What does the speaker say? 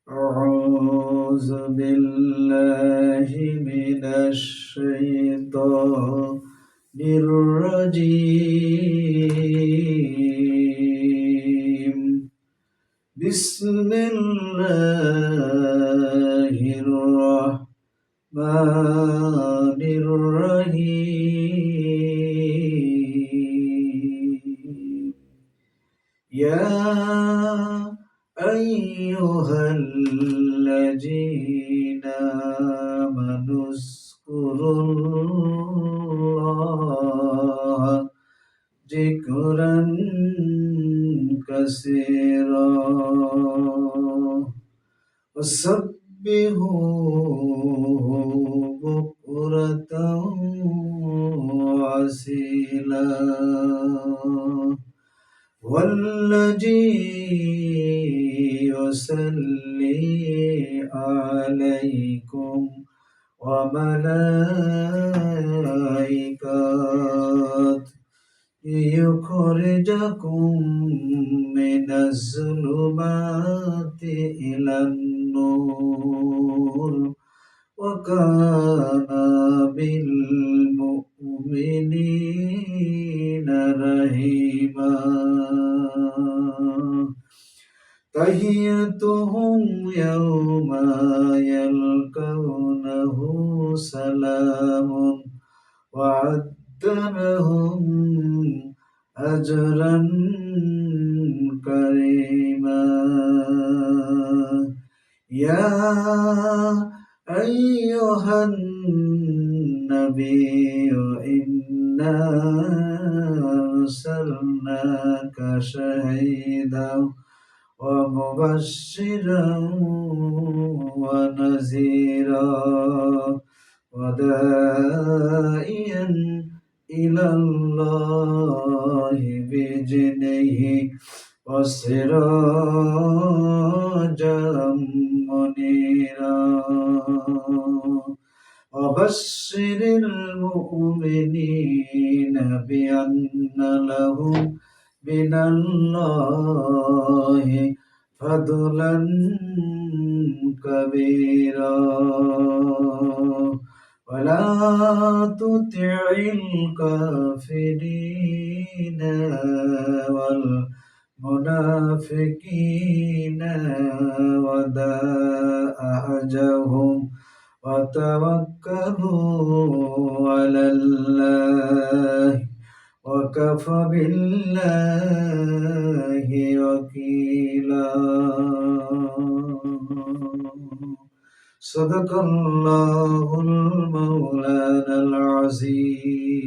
أعوذ بالله من الشيطان الرجيم بسم الله الرحمن الرحيم يا أيها الذين آمنوا اذكروا الله ذكرا كثيرا وسبحوه بكرة وأصيلا والذي يصلي عليكم وملائكته ليخرجكم من الظلمات إلى النور وكان بالمؤمنين رحيما تحيتهم يوم يلقونه سلام وعد لهم أجرا كريما يا أيها النبي إنا أرسلناك شهيدا ومبشرا ونذيرا وداعيا إلى الله بإذنه وسراجا منيرا وبشر المؤمنين بأن لهم من الله فضلا كبيرا ولا تطع الكافرين والمنافقين ودع أحجهم وتوكلوا على الله وكفى بالله وكيلا صدق الله المولانا العظيم